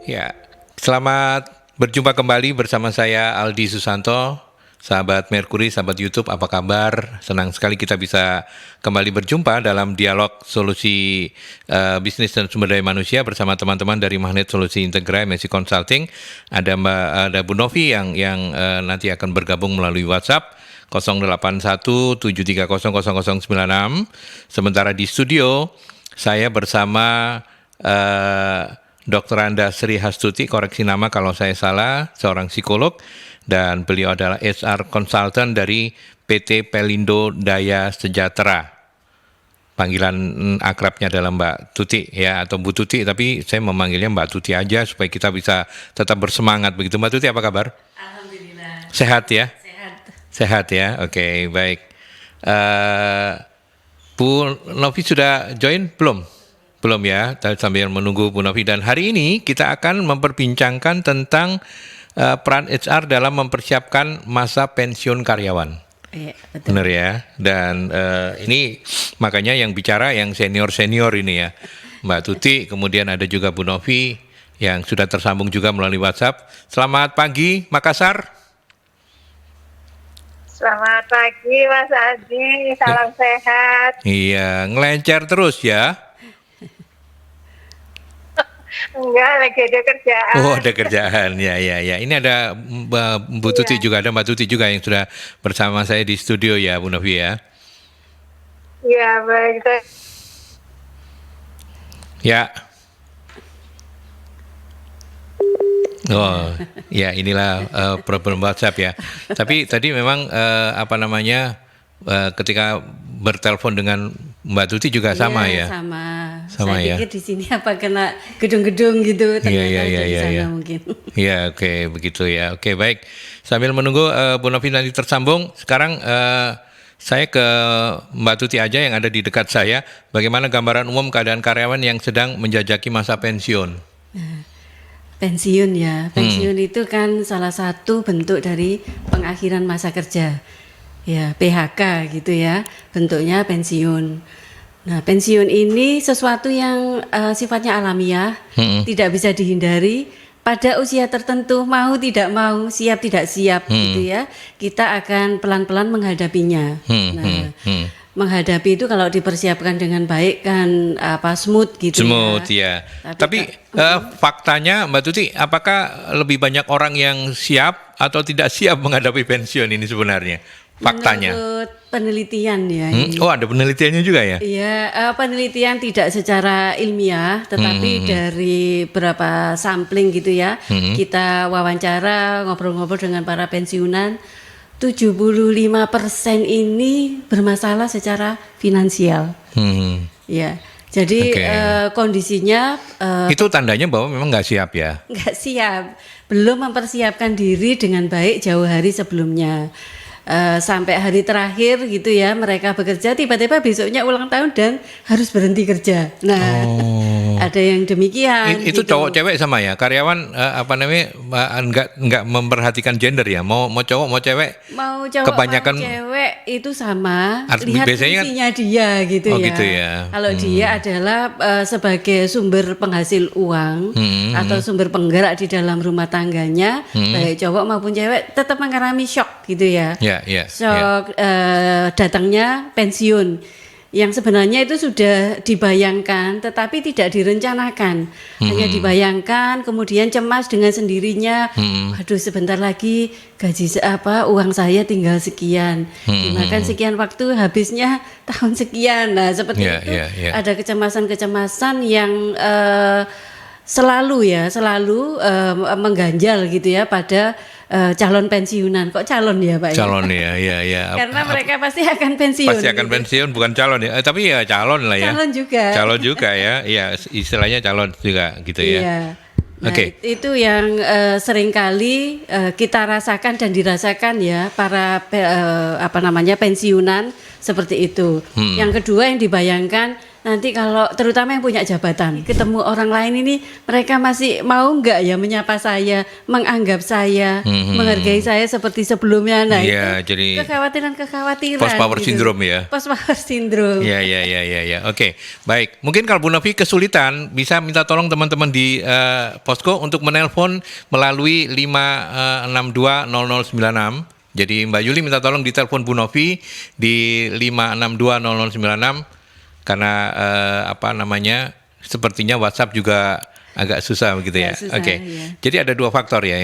Ya, selamat berjumpa kembali bersama saya Aldi Susanto, sahabat Merkuri, sahabat YouTube, apa kabar? Senang sekali kita bisa kembali berjumpa dalam dialog solusi bisnis dan sumber daya manusia bersama teman-teman dari Magnet Solusi Integra MSI Consulting. Ada Bu Novi yang nanti akan bergabung melalui WhatsApp 08173000096. Sementara di studio saya bersama Dr. Anda Sri Hastuti, koreksi nama kalau saya salah, seorang psikolog, dan beliau adalah HR Consultant dari PT Pelindo Daya Sejahtera. Panggilan akrabnya adalah Mbak Tuti ya, atau Bu Tuti, tapi saya memanggilnya Mbak Tuti aja supaya kita bisa tetap bersemangat. Begitu Mbak Tuti, apa kabar? Alhamdulillah. Sehat ya? Sehat. Sehat ya, oke, baik. Bu Novi sudah join belum? Belum ya, sambil menunggu Bu Novi. Dan hari ini kita akan memperbincangkan tentang peran HR dalam mempersiapkan masa pensiun karyawan. Iya, betul. Benar ya. Dan ini makanya yang bicara yang senior-senior ini ya. Mbak Tuti, kemudian ada juga Bu Novi yang sudah tersambung juga melalui WhatsApp. Selamat pagi, Makassar. Selamat pagi Mas Adi, salam sehat. Iya, ngelencer terus ya. Enggak, lagi ada kerjaan. Oh, ada kerjaan, ya. Ini ada Bu Tuti juga, ada Mbak Tuti juga yang sudah bersama saya di studio ya, Bu Novi ya. Iya, baik. Ya. Oh, ya inilah problem WhatsApp ya. Tapi tadi memang ketika bertelepon dengan Mbak Tuti juga sama ya. Sama ya. Saya pikir di sini apa kena gedung-gedung gitu, ternyata di sana mungkin. Iya, oke, begitu ya. Oke, baik. Sambil menunggu Bu Novi nanti tersambung, sekarang saya ke Mbak Tuti aja yang ada di dekat saya. Bagaimana gambaran umum keadaan karyawan yang sedang menjajaki masa pensiun? Pensiun ya, pensiun itu kan salah satu bentuk dari pengakhiran masa kerja. Ya, PHK gitu ya, bentuknya pensiun. Nah, pensiun ini sesuatu yang sifatnya alamiah, tidak bisa dihindari. Pada usia tertentu, mau tidak mau, siap tidak siap gitu ya, kita akan pelan-pelan menghadapinya. Menghadapi itu kalau dipersiapkan dengan baik kan smooth gitu. Smooth ya. Tapi faktanya Mbak Tuti, apakah lebih banyak orang yang siap atau tidak siap menghadapi pensiun ini sebenarnya? Faktanya. Menurut penelitian ya. Oh, ada penelitiannya juga ya? Iya, penelitian tidak secara ilmiah, tetapi dari beberapa sampling gitu ya. Kita wawancara, ngobrol-ngobrol dengan para pensiunan, 75% ini bermasalah secara finansial. Ya, jadi kondisinya itu tandanya bahwa memang nggak siap ya? Nggak siap, belum mempersiapkan diri dengan baik jauh hari sebelumnya. Sampai hari terakhir gitu ya, mereka bekerja, tiba-tiba besoknya ulang tahun dan harus berhenti kerja. Nah, ada yang demikian. Itu gitu. cowok cewek sama ya, karyawan nggak memperhatikan gender ya, mau cowok mau cewek. Mau cowok kebanyakan mau cewek itu sama. Lihat biasanya fungsinya dia gitu ya. Gitu ya. Kalau dia adalah sebagai sumber penghasil uang atau sumber penggerak di dalam rumah tangganya, baik cowok maupun cewek tetap mengalami shock gitu ya. Shock datangnya pensiun yang sebenarnya itu sudah dibayangkan tetapi tidak direncanakan, hanya dibayangkan kemudian cemas dengan sendirinya. Aduh, sebentar lagi gaji uang saya tinggal sekian, dimakan sekian waktu, habisnya tahun sekian. Nah, seperti itu ada kecemasan-kecemasan yang selalu mengganjal gitu ya pada calon pensiunan. Kok calon ya Pak? Calon ya. Karena mereka pasti akan pensiun. Pasti akan pensiun, bukan calon ya. Tapi ya calon lah ya. Calon juga ya. Iya, istilahnya calon juga gitu ya. Iya. Nah, itu yang seringkali kita rasakan dan dirasakan ya para pensiunan seperti itu. Yang kedua yang dibayangkan nanti kalau terutama yang punya jabatan ketemu orang lain ini mereka masih mau nggak ya menyapa saya, menganggap saya, menghargai saya seperti sebelumnya. Nah itu jadi kekhawatiran post power syndrome ya. Post power syndrome. Ya. Oke, baik. Mungkin kalau Bu Novi kesulitan bisa minta tolong teman-teman di Posko untuk menelpon melalui 5620096. Jadi Mbak Yuli minta tolong ditelepon Bu Novi di 5620096 karena sepertinya WhatsApp juga agak susah begitu ya. Oke. Ya. Jadi ada dua faktor ya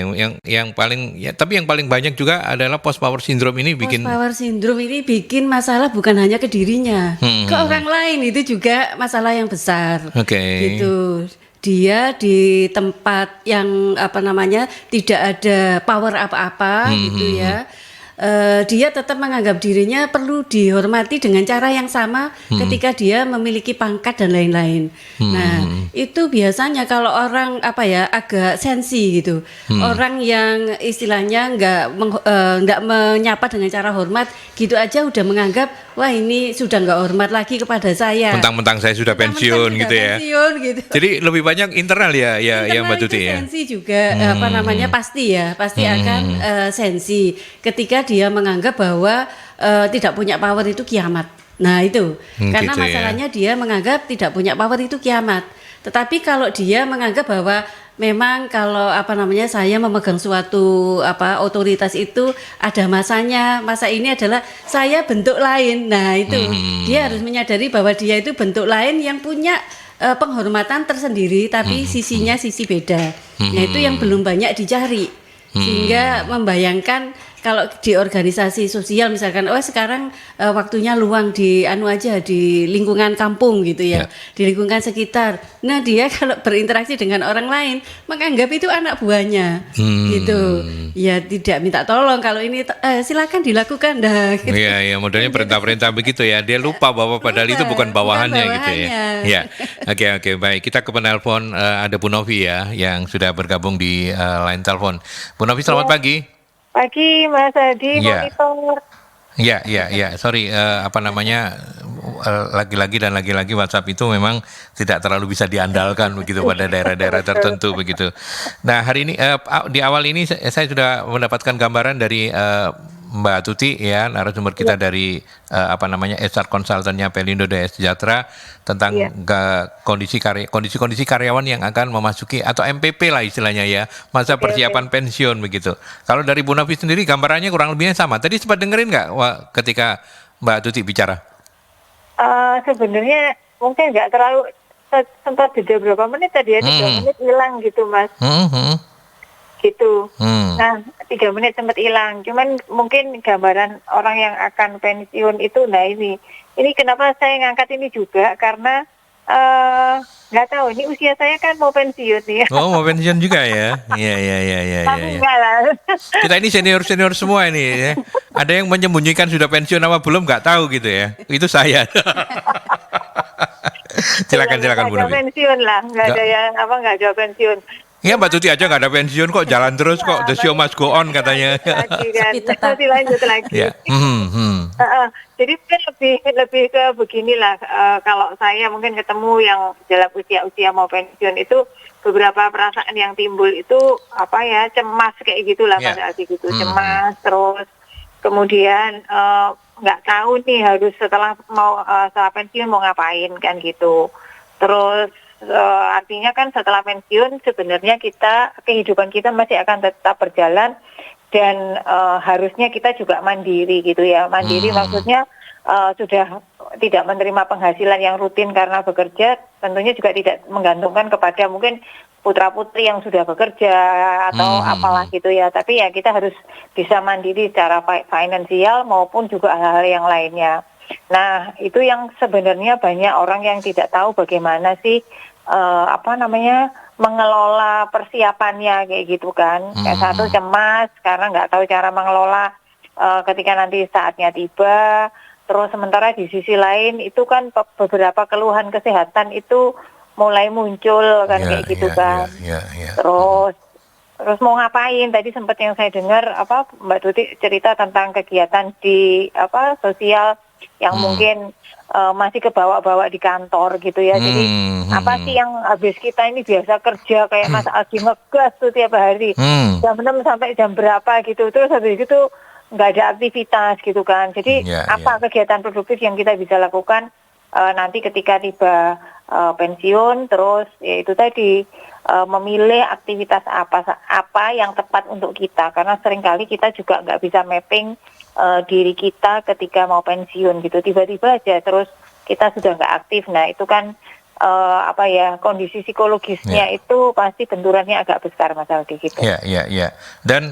yang paling tapi yang paling banyak juga adalah post power syndrome ini bikin post power syndrome ini bikin masalah bukan hanya ke dirinya, ke orang lain itu juga masalah yang besar. Gitu. Dia di tempat yang tidak ada power apa-apa gitu ya. Dia tetap menganggap dirinya perlu dihormati dengan cara yang sama ketika dia memiliki pangkat dan lain-lain. Nah, itu biasanya kalau orang agak sensi gitu. Orang yang istilahnya nggak menyapa dengan cara hormat gitu aja udah menganggap wah ini sudah nggak hormat lagi kepada saya. Mentang-mentang saya sudah pensiun gitu ya. Gitu. Jadi lebih banyak internal ya Mbak Tuti ya. Sensi juga pasti akan sensi ketika dia menganggap bahwa tidak punya power itu kiamat. Nah itu karena gitu masalahnya dia menganggap tidak punya power itu kiamat. Tetapi kalau dia menganggap bahwa memang kalau saya memegang suatu otoritas itu ada masanya, masa ini adalah saya bentuk lain. Nah itu dia harus menyadari bahwa dia itu bentuk lain yang punya penghormatan tersendiri, tapi sisinya sisi beda. Nah itu yang belum banyak dicari, sehingga membayangkan kalau di organisasi sosial misalkan, sekarang waktunya luang di di lingkungan kampung gitu ya, di lingkungan sekitar. Nah dia kalau berinteraksi dengan orang lain menganggap itu anak buahnya, gitu. Ya tidak minta tolong kalau ini silakan dilakukan dah. Gitu. Iya modelnya perintah-perintah begitu ya. Dia lupa bahwa padahal itu bukan bawahannya gitu ya. Ya, oke baik. Kita ke penelpon ada Bu Novi ya yang sudah bergabung di line telepon. Bu Novi selamat pagi. Pagi Mas Adi, monitor. Ya, sorry, lagi-lagi WhatsApp itu memang tidak terlalu bisa diandalkan begitu pada daerah-daerah tertentu begitu. Nah hari ini di awal ini saya sudah mendapatkan gambaran dari Mbak Tuti ya, narasumber kita dari HR konsultannya Pelindo Daya Sejahtera tentang kondisi karyawan yang akan memasuki atau MPP lah istilahnya ya, masa persiapan pensiun begitu. Kalau dari Bu Novi sendiri gambarannya kurang lebihnya sama. Tadi sempat dengerin nggak ketika Mbak Tuti bicara? Sebenarnya mungkin nggak terlalu, sempat jeda berapa menit tadi ya, 3 menit hilang gitu Mas. Gitu. Nah 3 menit sempat hilang, cuman mungkin gambaran orang yang akan pensiun itu. Nah ini kenapa saya ngangkat ini juga karena nggak tahu, ini usia saya kan mau pensiun ya. Oh mau pensiun juga ya. Iya. Tapi enggak lah. Kita ini senior semua ini ya. Ada yang menyembunyikan sudah pensiun apa belum nggak tahu gitu ya. Itu saya. silakan Bu Novi. Nggak pensiun lah, nggak ada pensiun. Iya Mbak Tuti aja nggak ada pensiun kok, jalan terus kok, the show must go on katanya. Lanjut lagi. Ya. Jadi mungkin lebih ke beginilah, kalau saya mungkin ketemu yang dalam usia mau pensiun itu beberapa perasaan yang timbul itu cemas kayak gitulah Mas Aldi gitu, cemas terus kemudian nggak tahu nih harus setelah pensiun mau ngapain kan gitu. Terus artinya kan setelah pensiun sebenarnya kehidupan kita masih akan tetap berjalan dan harusnya kita juga mandiri gitu ya. Mandiri maksudnya sudah tidak menerima penghasilan yang rutin karena bekerja, tentunya juga tidak menggantungkan kepada mungkin putra-putri yang sudah bekerja atau apalah gitu ya. Tapi ya kita harus bisa mandiri secara finansial maupun juga hal-hal yang lainnya. Nah, itu yang sebenarnya banyak orang yang tidak tahu bagaimana sih mengelola persiapannya kayak gitu kan. Kayak satu cemas karena nggak tahu cara mengelola ketika nanti saatnya tiba. Terus sementara di sisi lain itu kan beberapa keluhan kesehatan itu mulai muncul kan kayak gitu kan. Terus mau ngapain? Tadi sempat yang saya dengar Mbak Tuti cerita tentang kegiatan di sosial yang mungkin masih kebawa-bawa di kantor gitu ya. Jadi apa sih yang habis kita ini biasa kerja kayak Mas Aldi ngegas tuh tiap hari jam 6 sampai jam berapa gitu, terus habis itu nggak ada aktivitas gitu kan. Jadi apa kegiatan produktif yang kita bisa lakukan nanti ketika tiba pensiun, terus ya itu tadi memilih aktivitas apa yang tepat untuk kita, karena seringkali kita juga nggak bisa mapping diri kita ketika mau pensiun gitu, tiba-tiba aja terus kita sudah nggak aktif. Nah itu kan kondisi psikologisnya itu pasti benturannya agak besar, Mas Aldi gitu. Ya. Dan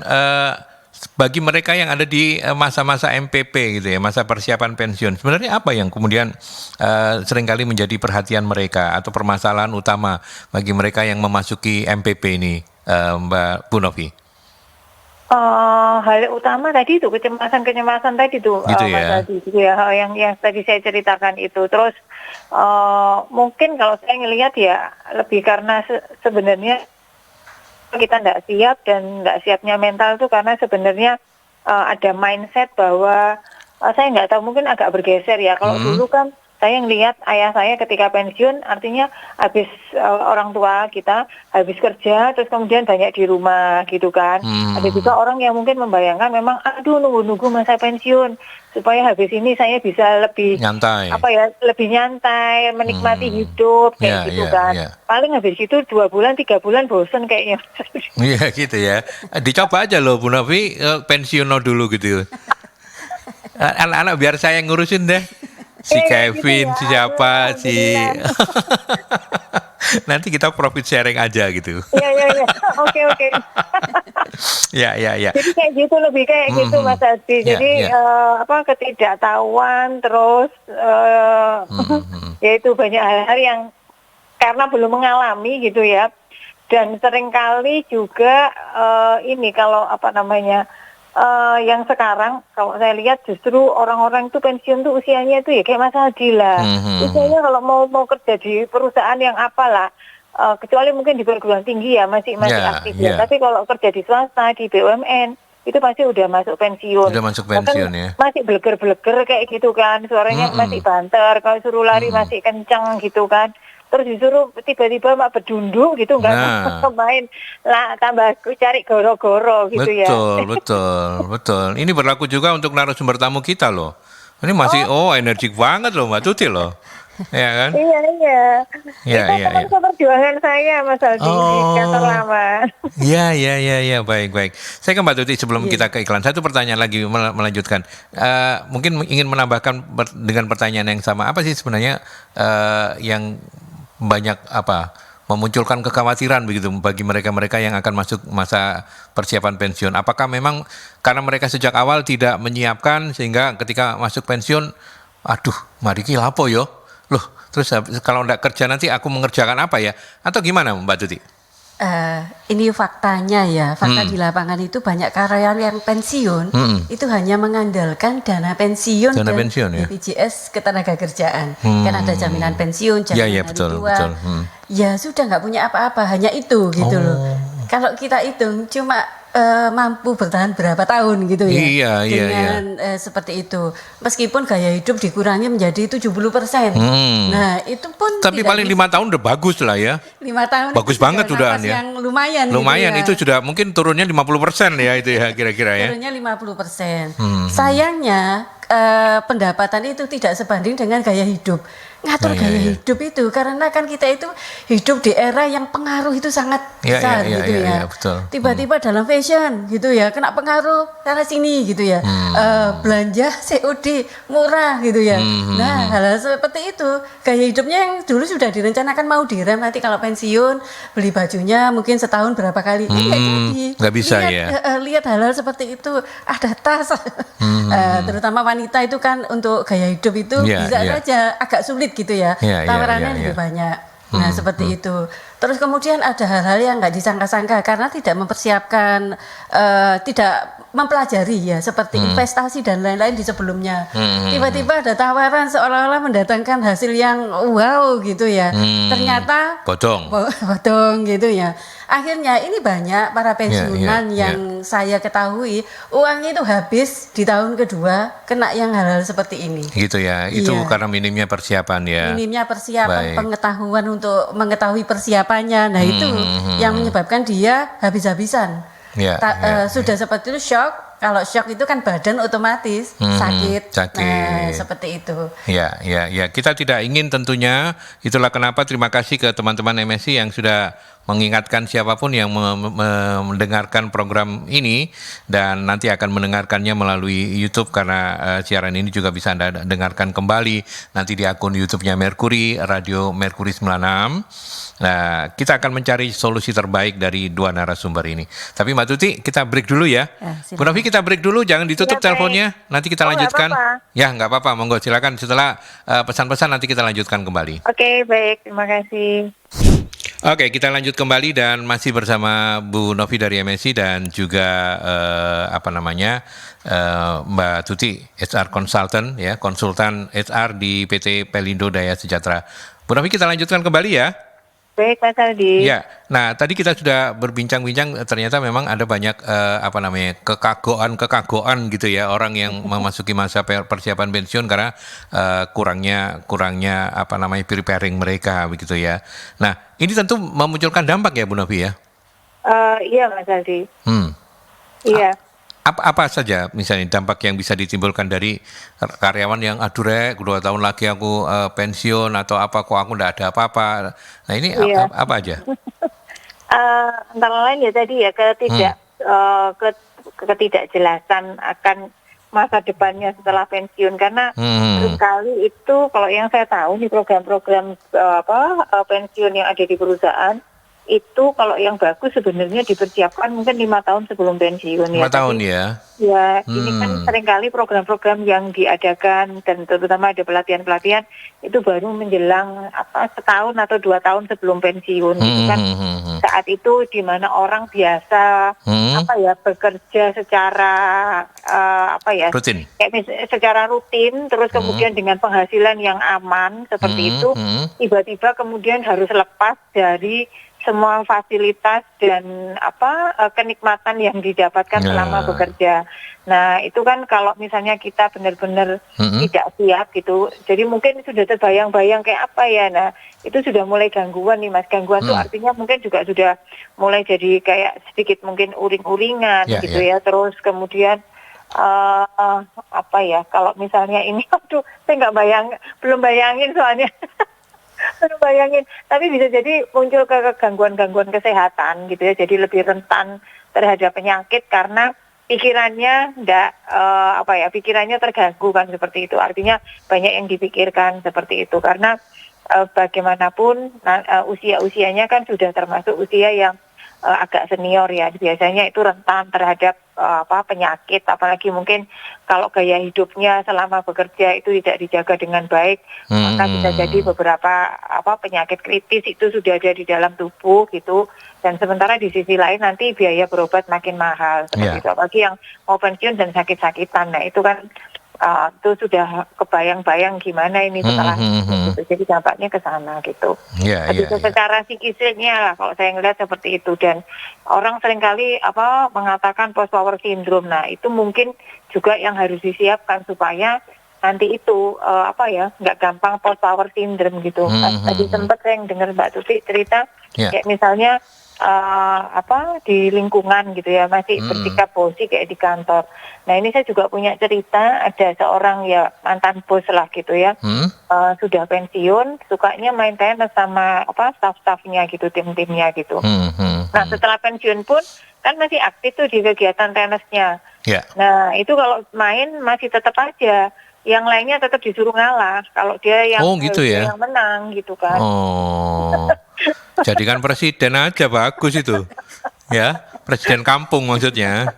bagi mereka yang ada di masa-masa MPP gitu ya, masa persiapan pensiun, sebenarnya apa yang kemudian seringkali menjadi perhatian mereka atau permasalahan utama bagi mereka yang memasuki MPP ini, Mbak Bu Novi? Hal utama tadi itu kecemasan tadi tuh, gitu Mas Aldi, gitu ya, yang tadi saya ceritakan itu. Terus mungkin kalau saya ngelihat ya lebih karena sebenarnya kita nggak siap, dan nggak siapnya mental tuh karena sebenarnya ada mindset bahwa saya nggak tahu, mungkin agak bergeser ya. Kalau dulu kan saya ngelihat ayah saya ketika pensiun, artinya habis orang tua kita habis kerja, terus kemudian banyak di rumah gitu kan. Ada juga orang yang mungkin membayangkan memang, aduh nunggu-nunggu masa pensiun supaya habis ini saya bisa lebih nyantai, lebih nyantai, menikmati hidup kayak gitu kan. Paling habis itu 2 bulan 3 bulan bosen kayaknya. Iya gitu ya. Dicoba aja loh Bu Novi, pensiun dulu gitu. Anak-anak biar saya yang ngurusin deh. Si Kevin, si siapa, si nanti kita profit sharing aja gitu. Iya. Oke. Ya. Jadi kayak gitu, lebih kayak gitu Mas Aldi. Jadi ketidaktahuan, terus yaitu banyak hal-hal yang karena belum mengalami gitu ya. Dan seringkali juga yang sekarang kalau saya lihat justru orang-orang itu pensiun tuh usianya itu ya kayak Mas Aldi lah. Usianya kalau mau kerja di perusahaan yang apalah, kecuali mungkin di perguruan tinggi ya masih aktif ya. Tapi kalau kerja di swasta, di BUMN itu pasti udah masuk pensiun. Ya. Masih bleger-bleger kayak gitu kan, suaranya masih banter, kalau suruh lari masih kencang gitu kan. Terus disuruh tiba-tiba berdunduk gitu, nggak main lah, tambah cari goro-goro gitu. Betul. Ini berlaku juga untuk narasumber tamu kita loh. Ini masih energik banget loh Mbak Tuti loh. Ya kan? Iya. Itu teman seperjuangan saya Mas Aldi di kantor lama. Iya, baik. Saya ke Mbak Tuti sebelum kita ke iklan. Satu pertanyaan lagi melanjutkan. Mungkin ingin menambahkan dengan pertanyaan yang sama. Apa sih sebenarnya yang banyak memunculkan kekhawatiran begitu bagi mereka-mereka yang akan masuk masa persiapan pensiun? Apakah memang karena mereka sejak awal tidak menyiapkan sehingga ketika masuk pensiun, aduh, mari ki lapo yo, loh, terus kalau enggak kerja nanti aku mengerjakan apa ya? Atau gimana Mbak Tuti? Ini faktanya ya, fakta di lapangan itu banyak karyawan yang pensiun itu hanya mengandalkan dana pensiun dan BPJS ketenagakerjaan. Kan ada jaminan pensiun, jaminan hari tua. Ya sudah nggak punya apa-apa, hanya itu gitu loh. Kalau kita hitung cuma mampu bertahan berapa tahun gitu ya dengan seperti itu, meskipun gaya hidup dikurangi menjadi 70%. Nah itu pun tapi paling 5 tahun udah bagus lah ya. 5 tahun bagus banget sudah ya. Yang lumayan gitu ya. Itu sudah mungkin turunnya 50% ya itu ya kira-kira ya. Turunnya 50%. Sayangnya pendapatan itu tidak sebanding dengan gaya hidup. Ngatur gaya hidup itu karena kan kita itu hidup di era yang pengaruh itu sangat besar gitu ya. Betul. Tiba-tiba dalam fashion gitu ya kena pengaruh sana sini gitu ya. Belanja COD murah gitu ya. Nah hal-hal seperti itu gaya hidupnya yang dulu sudah direncanakan mau direm, nanti kalau pensiun beli bajunya mungkin setahun berapa kali. Nggak bisa lihat hal-hal seperti itu, ada tas terutama wanita itu kan untuk gaya hidup itu bisa saja agak sulit gitu ya, tawarannya lebih banyak. Nah seperti itu. Terus kemudian ada hal-hal yang nggak disangka-sangka karena tidak mempersiapkan, tidak mempelajari ya seperti investasi dan lain-lain di sebelumnya. Tiba-tiba ada tawaran seolah-olah mendatangkan hasil yang wow gitu ya. Ternyata bodong gitu ya. Akhirnya ini banyak para pensiunan yang saya ketahui uangnya itu habis di tahun kedua kena yang hal-hal seperti ini. Gitu ya. Itu karena minimnya persiapan ya. Minimnya persiapan, pengetahuan untuk mengetahui persiapannya. Nah, itu yang menyebabkan dia habis-habisan. Sudah seperti itu shock. Kalau shock itu kan badan otomatis sakit. Nah, seperti itu. Ya. Kita tidak ingin tentunya. Itulah kenapa terima kasih ke teman-teman MSI yang sudah mengingatkan siapapun yang mendengarkan program ini dan nanti akan mendengarkannya melalui YouTube karena siaran ini juga bisa Anda dengarkan kembali nanti di akun YouTube-nya Merkuri, Radio Merkuri 96. Nah, kita akan mencari solusi terbaik dari dua narasumber ini. Tapi Mbak Tuti, kita break dulu ya. Bu Novi, kita break dulu, jangan ditutup teleponnya. Nanti kita lanjutkan. Nggak apa-apa. Monggo silakan. Setelah pesan-pesan nanti kita lanjutkan kembali. Oke, baik. Terima kasih. Oke, kita lanjut kembali dan masih bersama Bu Novi dari MSI dan juga Mbak Tuti, HR Consultant ya, konsultan HR di PT Pelindo Daya Sejahtera. Bu Novi, kita lanjutkan kembali ya. Baik, Mas Aldi. Ya, nah tadi kita sudah berbincang-bincang, ternyata memang ada banyak kekagoan gitu ya orang yang memasuki masa persiapan pensiun karena kurangnya preparing mereka begitu ya. Nah, ini tentu memunculkan dampak ya Bu Novi ya. Iya Mas Aldi. Iya. Apa saja misalnya dampak yang bisa ditimbulkan dari karyawan yang aduh 2 tahun lagi aku pensiun atau apa kok aku enggak ada apa-apa. Nah ini apa aja? Antara lain ya tadi ya ketidakjelasan akan masa depannya setelah pensiun karena sekali itu kalau yang saya tahu di program-program pensiun yang ada di perusahaan itu kalau yang bagus sebenarnya dipersiapkan mungkin 5 tahun sebelum pensiun 5 tahun ya. Ya, ini kan seringkali program-program yang diadakan dan terutama ada pelatihan-pelatihan itu baru menjelang setahun atau 2 tahun sebelum pensiun gitu kan. Saat itu di mana orang biasa bekerja secara rutin. Secara rutin terus kemudian dengan penghasilan yang aman seperti itu tiba-tiba kemudian harus lepas dari semua fasilitas dan kenikmatan yang didapatkan selama bekerja. Nah, itu kan kalau misalnya kita benar-benar tidak siap gitu. Jadi mungkin sudah terbayang-bayang kayak apa ya. Nah, itu sudah mulai gangguan nih Mas. Gangguan itu artinya mungkin juga sudah mulai jadi kayak sedikit mungkin uring-uringan gitu ya. Terus kemudian kalau misalnya ini saya belum bayangin soalnya. Bayangin, tapi bisa jadi muncul ke gangguan-gangguan kesehatan gitu ya, jadi lebih rentan terhadap penyakit karena pikirannya pikirannya terganggu kan seperti itu. Artinya banyak yang dipikirkan seperti itu karena bagaimanapun usianya kan sudah termasuk usia yang agak senior ya, biasanya itu rentan terhadap penyakit, apalagi mungkin kalau gaya hidupnya selama bekerja itu tidak dijaga dengan baik, maka bisa jadi beberapa penyakit kritis itu sudah ada di dalam tubuh gitu, dan sementara di sisi lain nanti biaya berobat makin mahal seperti itu, apalagi yang mau pensiun dan sakit-sakitan. Nah itu kan itu sudah kebayang-bayang gimana ini setelah gitu. Jadi dampaknya ke sana gitu. Secara psikisnya lah kalau saya ngelihat seperti itu, dan orang seringkali mengatakan post power syndrome. Nah itu mungkin juga yang harus disiapkan supaya nanti itu nggak gampang post power syndrome gitu. Tadi sempat saya dengar Mbak Tuti cerita kayak misalnya di lingkungan gitu ya masih bersikap bosi kayak di kantor. Nah ini saya juga punya cerita, ada seorang ya mantan bos lah gitu ya, sudah pensiun, sukanya main tenis sama staff-staffnya gitu, tim-timnya gitu. Nah setelah pensiun pun kan masih aktif tuh di kegiatan tenisnya. Nah itu kalau main masih tetap aja, yang lainnya tetap disuruh ngalah kalau dia yang yang menang gitu kan. Jadikan presiden aja bagus itu. Ya, presiden kampung maksudnya.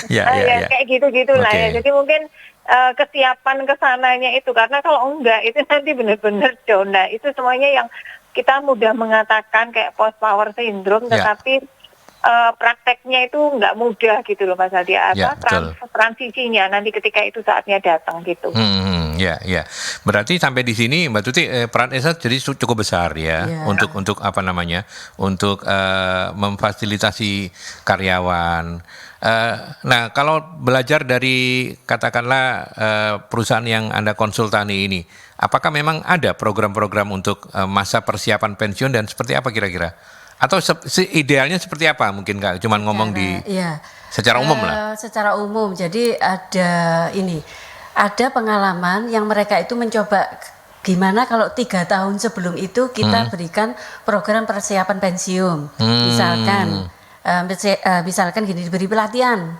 Kayak gitu-gitu lah ya. Jadi mungkin kesiapan kesananya itu, karena kalau enggak itu nanti benar-benar down. Nah, itu semuanya yang kita mudah mengatakan kayak post power syndrome, tetapi prakteknya itu nggak mudah gitu loh Mas Aldi, transisinya nanti ketika itu saatnya datang gitu. Ya. Berarti sampai di sini Mbak Tuti peran ESA jadi cukup besar ya, untuk apa namanya, untuk memfasilitasi karyawan. Nah, kalau belajar dari katakanlah perusahaan yang Anda konsultani ini, apakah memang ada program-program untuk masa persiapan pensiun dan seperti apa kira-kira? Atau idealnya seperti apa mungkin Kak? Cuman ngomong secara umum lah. Secara umum, jadi ada pengalaman yang mereka itu mencoba gimana kalau 3 tahun sebelum itu kita berikan program persiapan pensiun, misalkan gini, diberi pelatihan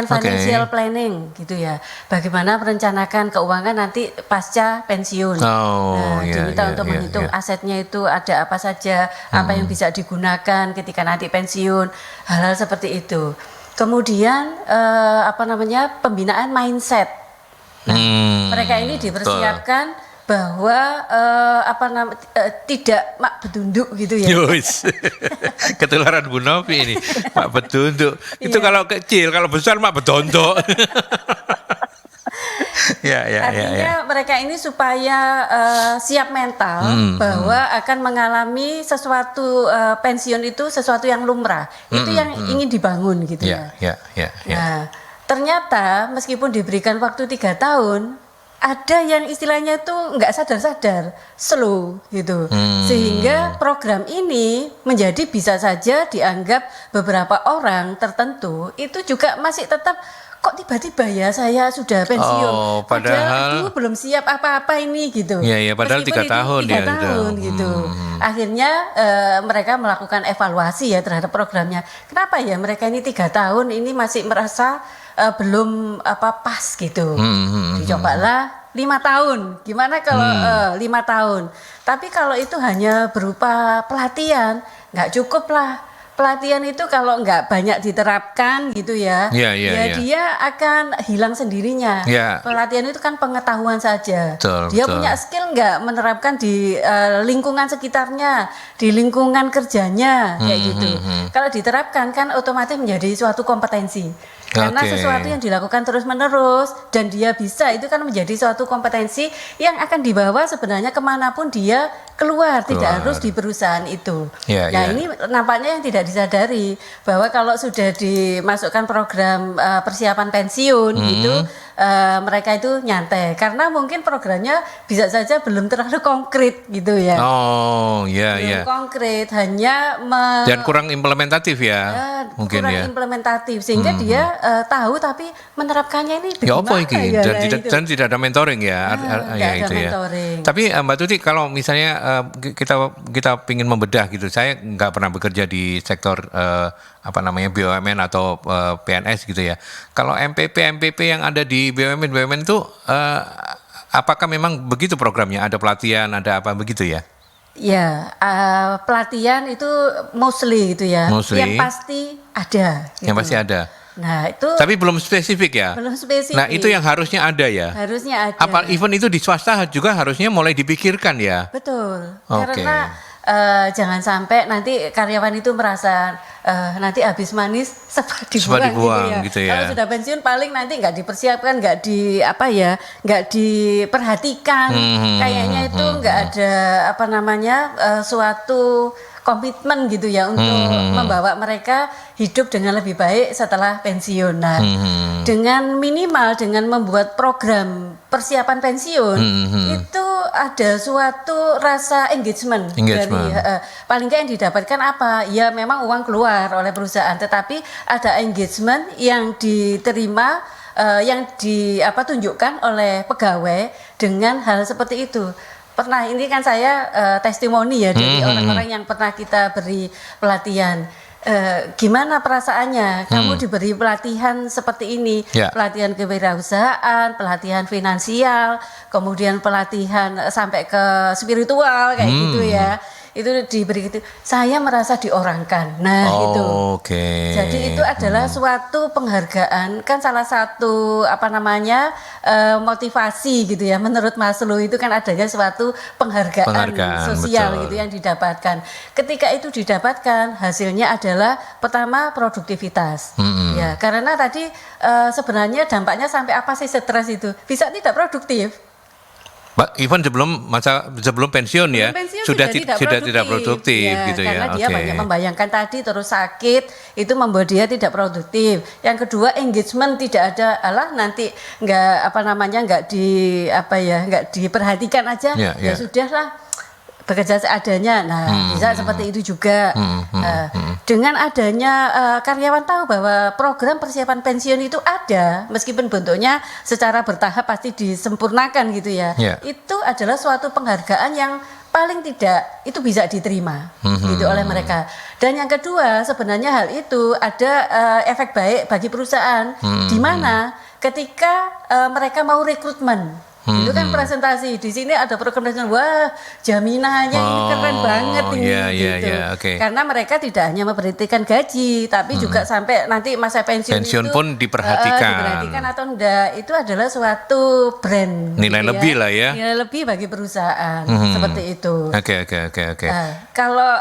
financial planning gitu ya, bagaimana merencanakan keuangan nanti pasca pensiun. Diminta untuk menghitung asetnya itu ada apa saja, apa yang bisa digunakan ketika nanti pensiun, hal-hal seperti itu. Kemudian pembinaan mindset. Mereka ini dipersiapkan bahwa tidak mak betunduk gitu ya. Ketularan Bu Novi ini, mak betunduk. Itu kalau kecil, kalau besar mak betondok. Artinya mereka ini supaya siap mental bahwa akan mengalami sesuatu, pensiun itu sesuatu yang lumrah. Itu yang ingin dibangun gitu ya. Nah, ternyata meskipun diberikan waktu 3 tahun, ada yang istilahnya itu nggak sadar-sadar, slow gitu. Sehingga program ini menjadi bisa saja dianggap beberapa orang tertentu itu juga masih tetap, kok tiba-tiba ya saya sudah pensiun. Padahal belum siap apa-apa ini gitu. Padahal 3 tahun 3 tahun gitu. Akhirnya mereka melakukan evaluasi ya terhadap programnya. Kenapa ya mereka ini 3 tahun ini masih merasa belum pas gitu. Dicobalah 5 tahun. Gimana kalau 5 tahun? Tapi kalau itu hanya berupa pelatihan, nggak cukup lah. Pelatihan itu kalau nggak banyak diterapkan gitu ya, dia akan hilang sendirinya. Pelatihan itu kan pengetahuan saja. Dia punya skill nggak menerapkan di lingkungan sekitarnya, di lingkungan kerjanya kayak gitu. Kalau diterapkan kan otomatis menjadi suatu kompetensi. Karena sesuatu yang dilakukan terus-menerus dan dia bisa, itu kan menjadi suatu kompetensi yang akan dibawa sebenarnya kemanapun dia keluar. Tidak harus di perusahaan itu. Ini nampaknya yang tidak disadari, bahwa kalau sudah dimasukkan program persiapan pensiun gitu, mereka itu nyantai karena mungkin programnya bisa saja belum terlalu konkret gitu ya. Belum konkret, hanya dan kurang implementatif ya, mungkin kurang implementatif sehingga dia tahu tapi menerapkannya ini bagaimana dan tidak ada mentoring ya. Mentoring. Tapi Mbak Tuti, kalau misalnya kita ingin membedah gitu, saya nggak pernah bekerja di sektor BUMN atau PNS gitu ya. Kalau MPP yang ada di BUMN itu apakah memang begitu programnya? Ada pelatihan, ada apa begitu ya? Pelatihan itu mostly gitu ya. Yang pasti ada. Gitu. Yang pasti ada. Nah, itu tapi belum spesifik ya. Belum spesifik. Nah, itu yang harusnya ada ya. Harusnya ada. Even itu di swasta juga harusnya mulai dipikirkan ya. Betul. Karena jangan sampai nanti karyawan itu merasa nanti habis manis sempat dibuang gitu ya. Kalau sudah pensiun paling nanti nggak dipersiapkan, nggak diperhatikan. Kayaknya itu nggak ada suatu komitmen gitu ya untuk membawa mereka hidup dengan lebih baik setelah pensiun. Nah, dengan membuat program persiapan pensiun itu ada suatu rasa engagement. Dari paling nggak yang didapatkan apa? Ya memang uang keluar oleh perusahaan, tetapi ada engagement yang diterima, yang tunjukkan oleh pegawai dengan hal seperti itu. Pernah, ini kan saya testimoni ya dari orang-orang yang pernah kita beri pelatihan. Gimana perasaannya? Kamu diberi pelatihan seperti ini, pelatihan kewirausahaan, pelatihan finansial, kemudian pelatihan sampai ke spiritual kayak gitu ya. itu diberi itu, saya merasa diorangkan. Nah, itu. Oke. Jadi itu adalah suatu penghargaan, kan salah satu motivasi gitu ya. Menurut Maslow itu kan adanya suatu penghargaan sosial betul. gitu yang didapatkan. Ketika itu didapatkan, hasilnya adalah pertama produktivitas. Ya, karena tadi sebenarnya dampaknya sampai apa sih stres itu? Bisa tidak produktif. Even sebelum pensiun ya, pensiun sudah tidak produktif ya, gitu karena ya. dia banyak membayangkan tadi, terus sakit, itu membuat dia tidak produktif. Yang kedua, engagement tidak ada, nanti nggak diperhatikan aja, ya sudahlah, bekerja seadanya. Nah, bisa seperti itu juga. Dengan adanya karyawan tahu bahwa program persiapan pensiun itu ada, meskipun bentuknya secara bertahap pasti disempurnakan gitu ya. Itu adalah suatu penghargaan yang paling tidak itu bisa diterima gitu oleh mereka. Dan yang kedua, sebenarnya hal itu ada efek baik bagi perusahaan, di mana ketika mereka mau rekrutmen. Itu kan presentasi, di sini ada program presentasi, wah jaminannya ini keren banget ini gitu. Karena mereka tidak hanya memperhatikan gaji, tapi juga sampai nanti masa pensiun itu pun diperhatikan atau enggak, itu adalah suatu brand. Nilai gitu lebih lah ya. Nilai lebih bagi perusahaan seperti itu. Oke. Kalau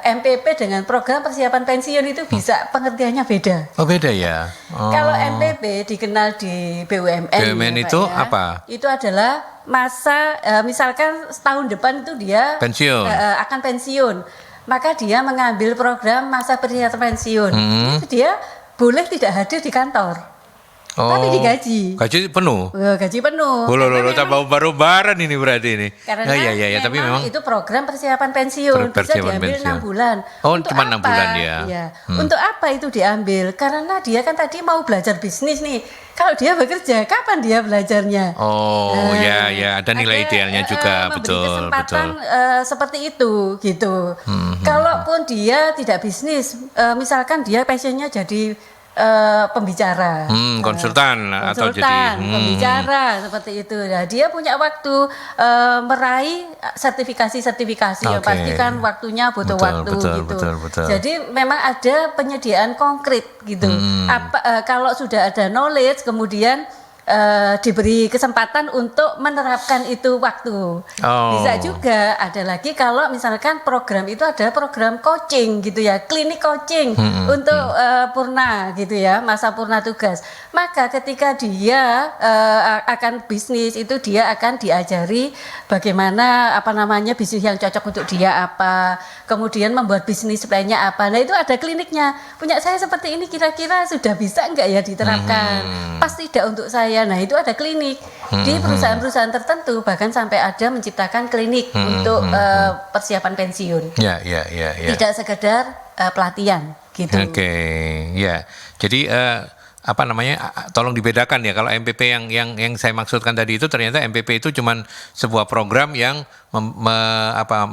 MPP dengan program persiapan pensiun itu bisa pengertiannya beda. Oh beda ya. Kalau MPP dikenal di BUMN. BUMN ya, itu Pak, ya. apa? Itu adalah masa misalkan setahun depan itu dia pensiun. Akan pensiun, maka dia mengambil program masa persiapan pensiun. Itu dia boleh tidak hadir di kantor, tapi digaji. Gaji penuh. Gaji penuh. Baru baran ini berarti ini. Karena tapi memang itu program persiapan pensiun bisa diambil 6 bulan. Cuma 6 bulan ya. Untuk apa itu diambil? Karena dia kan tadi mau belajar bisnis nih. Kalau dia bekerja, kapan dia belajarnya? Ada nilai idealnya juga, betul. Kesempatan seperti itu, gitu. Kalaupun dia tidak bisnis, misalkan dia passionnya jadi pembicara, konsultan atau jadi pembicara seperti itu. Nah, dia punya waktu meraih sertifikasi yang pasti kan waktunya butuh waktu gitu. Betul. Jadi memang ada penyediaan konkret gitu. Kalau sudah ada knowledge, kemudian diberi kesempatan untuk menerapkan itu waktu. Bisa juga ada lagi kalau misalkan program itu ada program coaching gitu ya, klinik coaching untuk purna gitu ya, masa purna tugas. Maka ketika dia akan bisnis itu dia akan diajari bagaimana bisnis yang cocok untuk dia apa, kemudian membuat bisnis lainnya apa. Nah, itu ada kliniknya. Punya saya seperti ini kira-kira sudah bisa enggak ya diterapkan? Pas tidak untuk saya. Nah, itu ada klinik di perusahaan-perusahaan tertentu, bahkan sampai ada menciptakan klinik untuk persiapan pensiun. Tidak sekedar pelatihan gitu. Jadi tolong dibedakan ya, kalau MPP yang saya maksudkan tadi itu ternyata MPP itu cuma sebuah program yang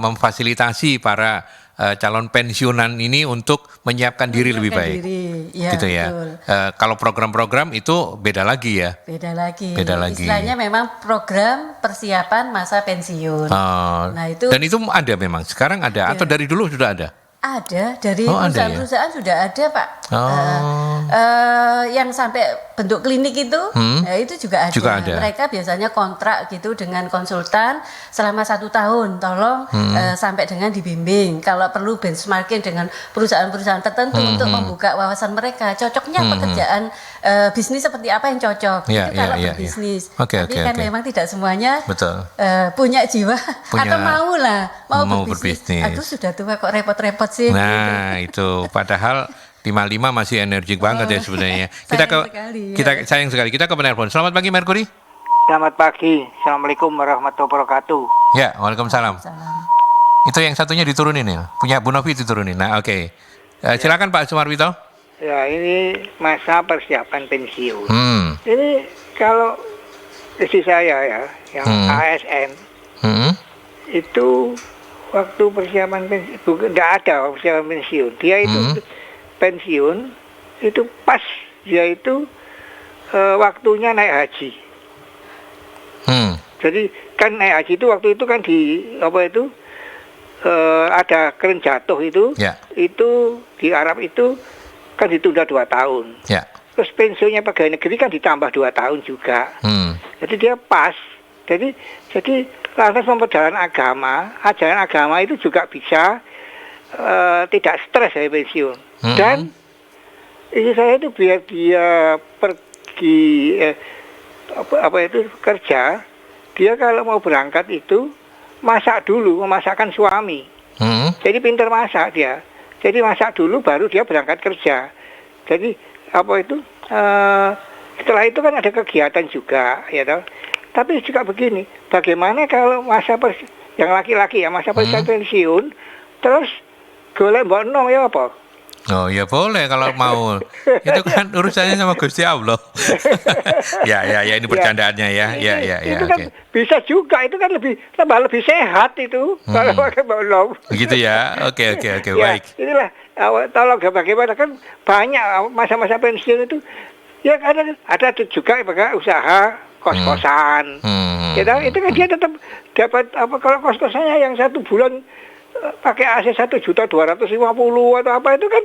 memfasilitasi para calon pensiunan ini untuk menyiapkan diri lebih baik. Gitu ya. Kalau program-program itu beda lagi ya. Beda lagi. Istilahnya memang program persiapan masa pensiun. Nah, itu. Dan itu ada memang sekarang ada atau dari dulu sudah ada? Ada, dari perusahaan-perusahaan sudah ada, Pak. Yang sampai bentuk klinik itu, itu juga ada. Mereka biasanya kontrak gitu dengan konsultan selama 1 tahun, tolong sampai dengan dibimbing. Kalau perlu benchmarking dengan perusahaan-perusahaan tertentu untuk membuka wawasan mereka. Cocoknya pekerjaan bisnis seperti apa yang cocok. Itu kalau berbisnis. Tapi kan memang tidak semuanya punya jiwa atau mau berbisnis. Aduh, sudah tua kok repot-repot sih. Nah, itu padahal 55 masih energik banget ya sebenarnya. Sayang sekali. Kita ke penelpon. Selamat pagi Merkuri. Selamat pagi. Assalamualaikum warahmatullahi wabarakatuh. Ya, waalaikumsalam. Itu yang satunya diturunin ya. Punya Bu Novi diturunin. Nah, oke. Silakan Pak Sumarwito. Ya, ini masa persiapan pensiun. Ini kalau istri saya ya, yang ASN, itu waktu persiapan pensiun, tidak ada persiapan pensiun. Dia itu pensiun, itu pas dia itu waktunya naik haji. Jadi kan naik haji itu waktu itu kan ada keren jatuh itu, itu di Arab itu kan ditunda 2 tahun. Terus pensiunnya pegawai negeri kan ditambah 2 tahun juga. Jadi dia pas. Jadi lantas memperjalanan agama, ajaran agama itu juga bisa tidak stres dari pensiun. Dan istri saya itu biar dia pergi kerja, dia kalau mau berangkat itu masak dulu, memasakkan suami. Jadi pintar masak dia. Jadi masak dulu baru dia berangkat kerja. Jadi setelah itu kan ada kegiatan juga, ya toh. Tapi juga begini, bagaimana kalau yang laki-laki ya masa pensiun, terus golek mbok nom ya apa? Oh ya boleh kalau mau. Itu kan urusannya sama Gusti Allah. ya ini bercandaannya ya. Itu kan bisa juga, itu kan lebih sehat itu kalau pakai mbok nom. Begitu ya. Oke, ya, baik. Inilah tolong bagaimana kan banyak masa-masa pensiun itu ya ada juga usaha kos-kosan. Itu kan dia tetap dapat kalau kos-kosannya yang 1 bulan pakai AC 1.250.000 atau apa itu kan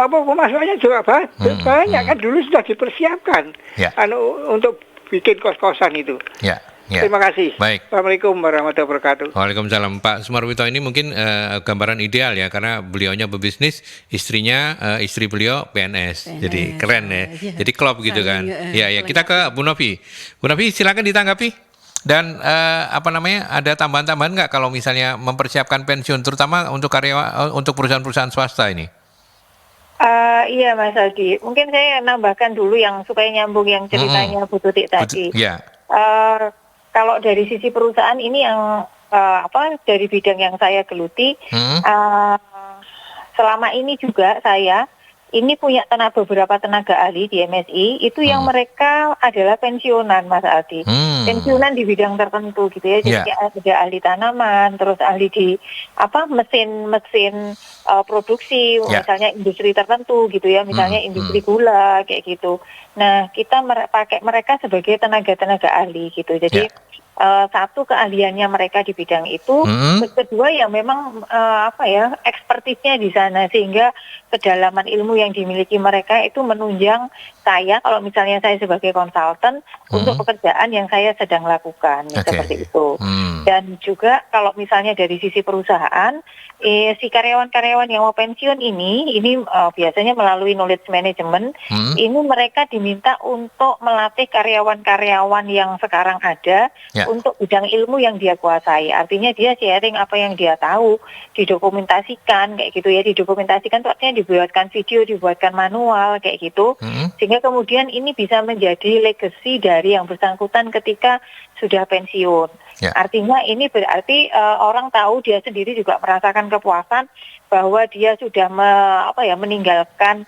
pemasukannya juga banyak kan dulu sudah dipersiapkan untuk bikin kos-kosan itu. Terima kasih. Baik. Assalamualaikum warahmatullahi wabarakatuh. Waalaikumsalam. Pak Sumarwito ini mungkin gambaran ideal ya, karena beliaunya berbisnis, istri beliau PNS. Jadi keren ya. Jadi klop gitu kan. Ya, kita ke Bu Novi. Bu Novi silakan ditanggapi. Dan ada tambahan-tambahan nggak kalau misalnya mempersiapkan pensiun, terutama untuk karyawan, untuk perusahaan-perusahaan swasta ini? Iya Mas Aldi. Mungkin saya nambahkan dulu yang supaya nyambung yang ceritanya Bu Tutik tadi. Kalau dari sisi perusahaan ini yang dari bidang yang saya geluti, selama ini juga saya ini punya beberapa tenaga ahli di MSI itu yang mereka adalah pensiunan Mas Aldi. Pensiunan di bidang tertentu gitu ya. Jadi ada ahli tanaman, terus ahli di mesin produksi, misalnya industri tertentu gitu ya, misalnya industri gula kayak gitu. Nah, kita pakai mereka sebagai tenaga ahli gitu. Jadi satu keahliannya mereka di bidang itu, kedua ya memang ekspertisnya di sana sehingga kedalaman ilmu yang dimiliki mereka itu menunjang saya kalau misalnya saya sebagai konsultan untuk pekerjaan yang saya sedang lakukan seperti itu. Dan juga kalau misalnya dari sisi perusahaan, si karyawan-karyawan yang mau pensiun ini biasanya melalui knowledge management, ini mereka diminta untuk melatih karyawan-karyawan yang sekarang ada untuk bidang ilmu yang dia kuasai. Artinya dia sharing apa yang dia tahu, didokumentasikan kayak gitu ya. Didokumentasikan itu artinya dibuatkan video, dibuatkan manual kayak gitu. Sehingga kemudian ini bisa menjadi legacy dari yang bersangkutan ketika sudah pensiun. Artinya ini berarti orang tahu, dia sendiri juga merasakan kepuasan bahwa dia sudah meninggalkan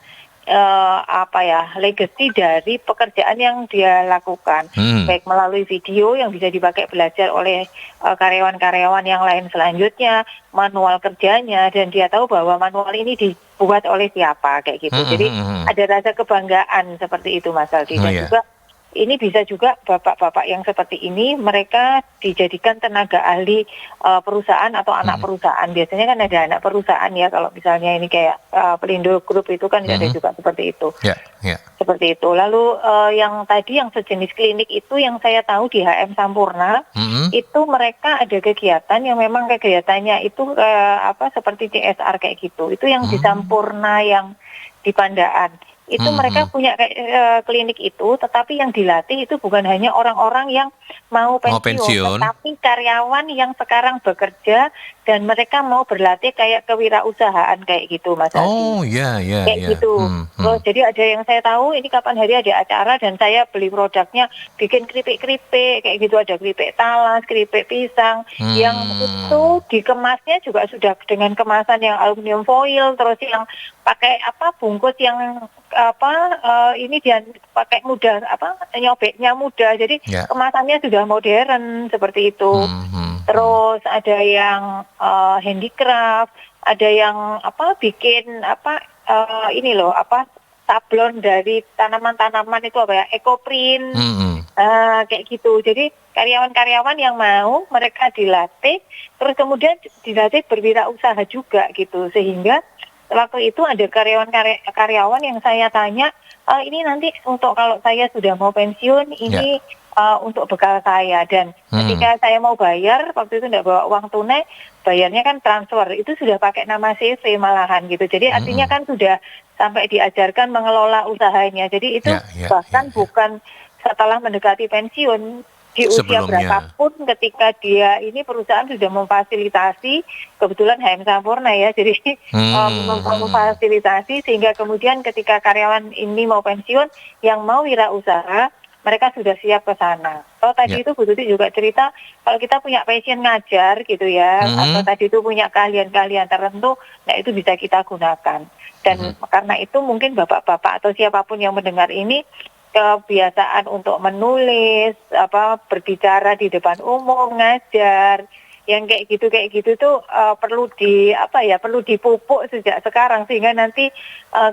legacy dari pekerjaan yang dia lakukan, baik melalui video yang bisa dipakai belajar oleh karyawan-karyawan yang lain selanjutnya, manual kerjanya, dan dia tahu bahwa manual ini dibuat oleh siapa kayak gitu. Jadi ada rasa kebanggaan seperti itu Mas Aldi. Dan juga ini bisa juga bapak-bapak yang seperti ini mereka dijadikan tenaga ahli perusahaan atau anak perusahaan. Biasanya kan ada anak perusahaan ya, kalau misalnya ini kayak Pelindo Group itu kan ada juga seperti itu. Seperti itu. Lalu yang tadi yang sejenis klinik itu yang saya tahu di HM Sampurna, itu mereka ada kegiatan yang memang kegiatannya itu seperti CSR kayak gitu. Itu yang di Sampurna yang di Pandaan. Itu mereka punya klinik itu, tetapi yang dilatih itu bukan hanya orang-orang yang mau pensiun, tetapi karyawan yang sekarang bekerja dan mereka mau berlatih kayak kewirausahaan kayak gitu Mas Adi. Kayak gitu. Terus jadi ada yang saya tahu ini kapan hari ada acara dan saya beli produknya, bikin keripik-keripik kayak gitu, ada keripik talas, keripik pisang, yang itu dikemasnya juga sudah dengan kemasan yang aluminium foil, terus yang pakai bungkus yang ini dia pakai mudah, nyobeknya mudah, jadi kemasannya sudah modern seperti itu. Terus ada yang handicraft, ada yang bikin sablon dari tanaman-tanaman itu ekoprint Kayak gitu. Jadi karyawan-karyawan yang mau mereka dilatih, terus kemudian dilatih berwirausaha juga gitu. Sehingga waktu itu ada karyawan yang saya tanya, ini nanti untuk kalau saya sudah mau pensiun, ini untuk bekal saya. Dan ketika saya mau bayar, waktu itu tidak bawa uang tunai, bayarnya kan transfer. Itu sudah pakai nama CV malahan gitu. Jadi artinya kan sudah sampai diajarkan mengelola usahanya. Jadi itu bahkan bukan setelah mendekati pensiun, di usia berapapun ketika dia ini perusahaan sudah memfasilitasi, kebetulan HM Sampurna ya, jadi memfasilitasi sehingga kemudian ketika karyawan ini mau pensiun, yang mau wirausaha, mereka sudah siap ke sana. Kalau tadi itu Bu Tuti juga cerita, kalau kita punya passion ngajar gitu ya, atau tadi itu punya keahlian-keahlian tertentu, nah itu bisa kita gunakan. Dan karena itu mungkin bapak-bapak atau siapapun yang mendengar ini, kebiasaan untuk menulis, berbicara di depan umum, ngajar, yang kayak gitu tuh perlu perlu dipupuk sejak sekarang sehingga nanti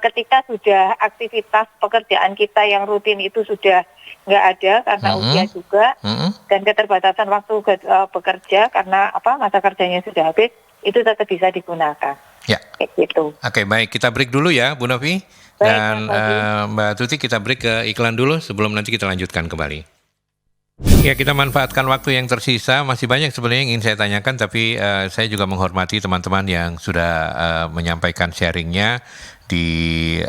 ketika sudah aktivitas pekerjaan kita yang rutin itu sudah nggak ada karena usia juga dan keterbatasan waktu bekerja karena masa kerjanya sudah habis, itu tetap bisa digunakan. Ya. Kayak gitu. Oke, baik, kita break dulu ya Bu Novi. Dan Mbak Tuti, kita break ke iklan dulu sebelum nanti kita lanjutkan kembali. Ya, kita manfaatkan waktu yang tersisa. Masih banyak sebenarnya yang ingin saya tanyakan, tapi saya juga menghormati teman-teman yang sudah menyampaikan sharingnya di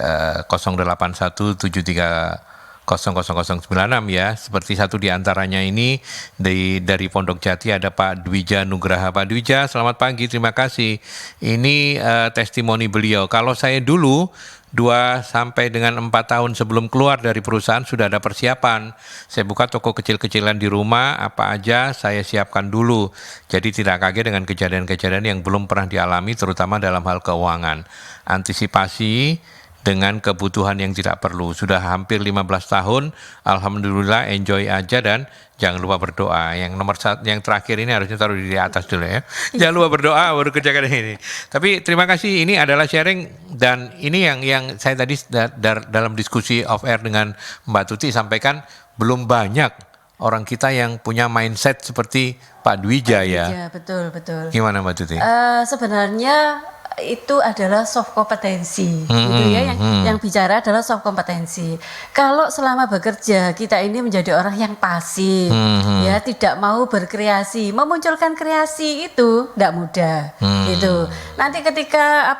0817300096 ya. Seperti satu di antaranya ini dari Pondok Jati ada Pak Dwija Nugraha. Pak Dwija, selamat pagi, terima kasih. Ini testimoni beliau. Kalau saya dulu 2 sampai dengan 4 tahun sebelum keluar dari perusahaan sudah ada persiapan. Saya buka toko kecil-kecilan di rumah, apa aja saya siapkan dulu. Jadi tidak kaget dengan kejadian-kejadian yang belum pernah dialami, terutama dalam hal keuangan. Antisipasi dengan kebutuhan yang tidak perlu. Sudah hampir 15 tahun, alhamdulillah enjoy aja dan jangan lupa berdoa. Yang nomor satu, yang terakhir ini harusnya taruh di atas dulu ya. Jangan lupa berdoa baru kerjakan ini. Tapi terima kasih, ini adalah sharing dan ini yang saya tadi dalam diskusi off air dengan Mbak Tuti sampaikan, belum banyak orang kita yang punya mindset seperti Pak Dwija ya. Betul. Gimana Mbak Tuti? Sebenarnya itu adalah soft kompetensi, gitu ya. Yang bicara adalah soft kompetensi. Kalau selama bekerja kita ini menjadi orang yang pasif, ya tidak mau berkreasi, memunculkan kreasi itu tidak mudah, gitu. Nanti ketika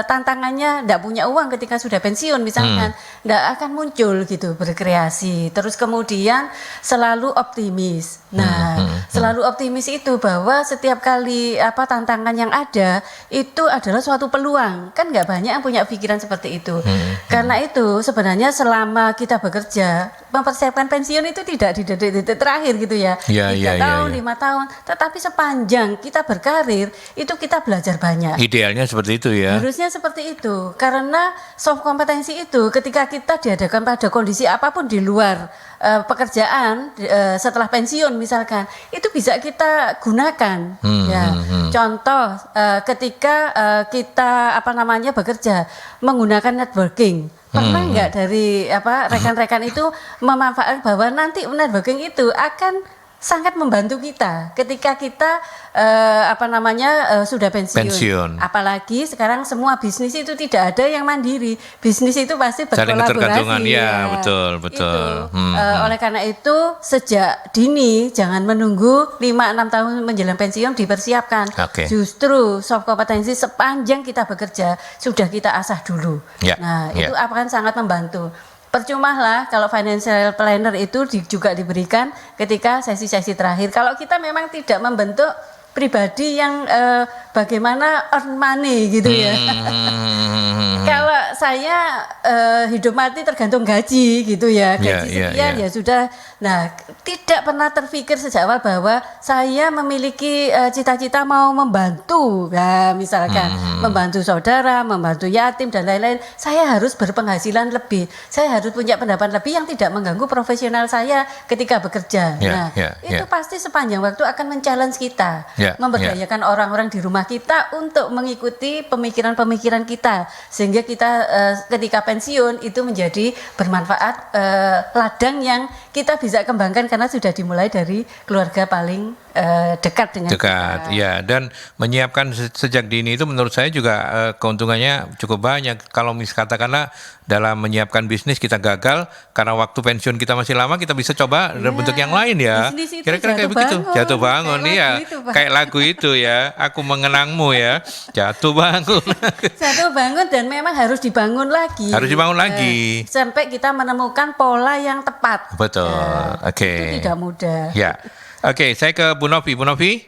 tantangannya tidak punya uang ketika sudah pensiun misalkan, tidak akan muncul gitu berkreasi. Terus kemudian selalu optimis. Nah, selalu optimis itu bahwa setiap kali tantangan yang ada itu adalah suatu peluang. Kan nggak banyak yang punya pikiran seperti itu. Karena itu sebenarnya selama kita bekerja, mempersiapkan pensiun itu tidak di detik-detik terakhir gitu ya. 3 tahun, 5 tahun. Tetapi sepanjang kita berkarir, itu kita belajar banyak. Idealnya seperti itu ya. Harusnya seperti itu. Karena soft kompetensi itu ketika kita dihadapkan pada kondisi apapun di luar pekerjaan setelah pensiun misalkan, itu bisa kita gunakan. Contoh ketika kita bekerja menggunakan networking, pernah nggak dari rekan-rekan itu memanfaatkan bahwa nanti networking itu akan sangat membantu kita ketika kita sudah pensiun. Apalagi sekarang semua bisnis itu tidak ada yang mandiri. Bisnis itu pasti berkolaborasi. Ya, betul. Oleh karena itu sejak dini jangan menunggu 5-6 tahun menjelang pensiun dipersiapkan. Justru soft kompetensi sepanjang kita bekerja sudah kita asah dulu. Itu akan sangat membantu. Percuma lah kalau financial planner itu juga diberikan ketika sesi-sesi terakhir. Kalau kita memang tidak membentuk pribadi yang bagaimana earn money gitu ya. Kalau saya hidup mati tergantung gaji gitu ya. Gaji sekian ya sudah. Nah, tidak pernah terpikir sejak awal bahwa saya memiliki cita-cita mau membantu. Nah, misalkan membantu saudara, membantu yatim dan lain-lain. Saya harus berpenghasilan lebih. Saya harus punya pendapat lebih yang tidak mengganggu profesional saya ketika bekerja. Itu pasti sepanjang waktu akan men-challenge kita. Memberdayakan orang-orang di rumah kita untuk mengikuti pemikiran-pemikiran kita sehingga kita ketika pensiun itu menjadi bermanfaat, ladang yang kita bisa kembangkan karena sudah dimulai dari keluarga paling dekat dengan dekat, kita. ya. Dan menyiapkan sejak dini itu menurut saya juga keuntungannya cukup banyak. Kalau katakanlah dalam menyiapkan bisnis kita gagal karena waktu pensiun kita masih lama, kita bisa coba dalam bentuk yang lain ya. Kira-kira kayak begitu. Jatuh bangun, iya. Kayak lagu itu ya. Aku mengenangmu ya. Jatuh bangun. Jatuh bangun dan memang harus dibangun lagi. Harus dibangun lagi. Sampai kita menemukan pola yang tepat. Betul. Oke. Itu tidak mudah. Ya. Oke, saya ke Bu Novi. Bu Novi?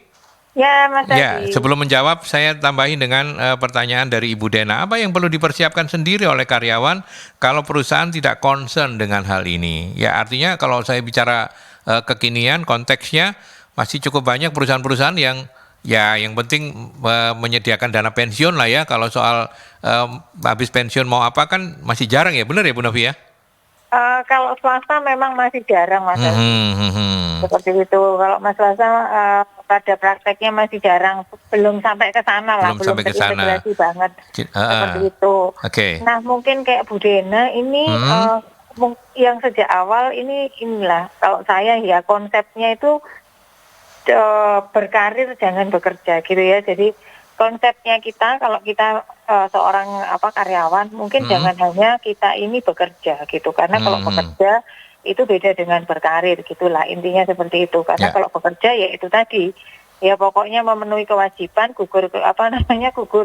Ya, Mas Adi. Ya, sebelum menjawab, saya tambahin dengan pertanyaan dari Ibu Dena. Apa yang perlu dipersiapkan sendiri oleh karyawan kalau perusahaan tidak concern dengan hal ini? Ya, artinya kalau saya bicara kekinian, konteksnya masih cukup banyak perusahaan-perusahaan yang yang penting menyediakan dana pensiun lah ya. Kalau soal habis pensiun mau apa kan masih jarang ya, benar ya Bu Novi ya? Kalau swasta memang masih jarang, Mas Adi. Seperti itu. Kalau Mas swasta pada prakteknya masih jarang, belum sampai ke sana lah, belum terintegrasi banget. Seperti itu. Nah, mungkin kayak Bu Dena ini yang sejak awal inilah kalau saya ya konsepnya itu berkarir jangan bekerja gitu ya. Jadi konsepnya kita kalau kita seorang karyawan mungkin jangan hanya kita ini bekerja gitu, karena kalau bekerja itu beda dengan berkarir gitulah, intinya seperti itu. Karena kalau bekerja ya itu tadi ya pokoknya memenuhi kewajiban, gugur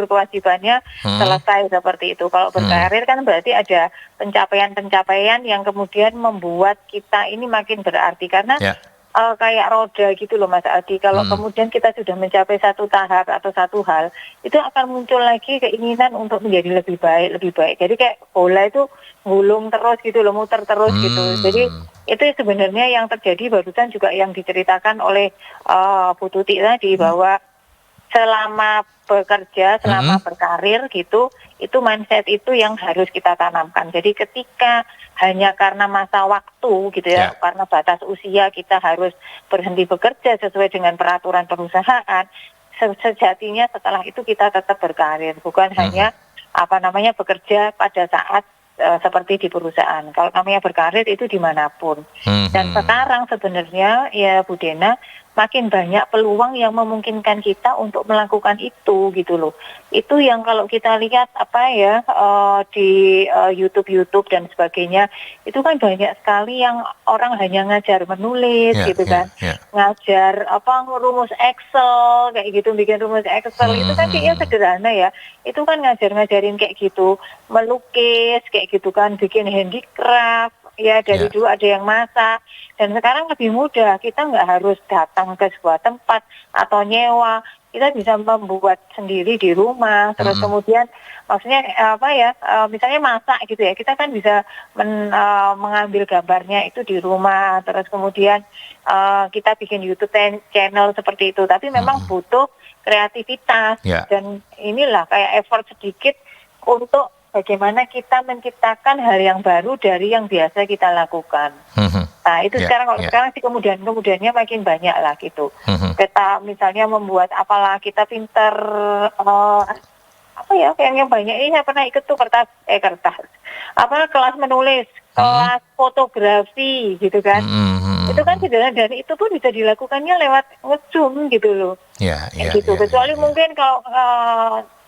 kewajibannya selesai seperti itu. Kalau berkarir kan berarti ada pencapaian-pencapaian yang kemudian membuat kita ini makin berarti, karena kayak roda gitu loh Mas Adi. Kalau kemudian kita sudah mencapai satu tahap atau satu hal, itu akan muncul lagi keinginan untuk menjadi lebih baik, lebih baik. Jadi kayak bola itu gulung terus gitu loh, muter terus gitu. Jadi itu sebenarnya yang terjadi barusan juga yang diceritakan oleh Bu Tuti tadi, bahwa selama bekerja, selama berkarir gitu, itu mindset itu yang harus kita tanamkan. Jadi ketika hanya karena masa waktu gitu ya, karena batas usia kita harus berhenti bekerja sesuai dengan peraturan perusahaan, sejatinya setelah itu kita tetap berkarir, bukan hanya bekerja pada saat seperti di perusahaan. Kalau namanya berkarir itu dimanapun. Dan sekarang sebenarnya ya Bu Dena, makin banyak peluang yang memungkinkan kita untuk melakukan itu gitu loh. Itu yang kalau kita lihat di YouTube dan sebagainya, itu kan banyak sekali yang orang hanya ngajar menulis gitu kan. Ngajar rumus Excel kayak gitu, bikin rumus Excel itu kan kayaknya sederhana ya. Itu kan ngajarin kayak gitu, melukis kayak gitu kan, bikin handicraft. Ya dari dulu ada yang masak, dan sekarang lebih mudah, kita nggak harus datang ke sebuah tempat atau nyewa, kita bisa membuat sendiri di rumah. Terus kemudian maksudnya misalnya masak gitu ya, kita kan bisa mengambil gambarnya itu di rumah. Terus kemudian kita bikin YouTube channel seperti itu, tapi memang butuh kreativitas dan inilah kayak effort sedikit untuk bagaimana kita menciptakan hal yang baru dari yang biasa kita lakukan. Nah itu sekarang sih kemudiannya makin banyak lah gitu. Kita misalnya membuat kita pinter yang banyak ini saya pernah ikut tuh kertas kelas menulis, kelas fotografi gitu kan. Itu kan sederhana dan itu pun bisa dilakukannya lewat Zoom gitu loh. Kecuali mungkin kalau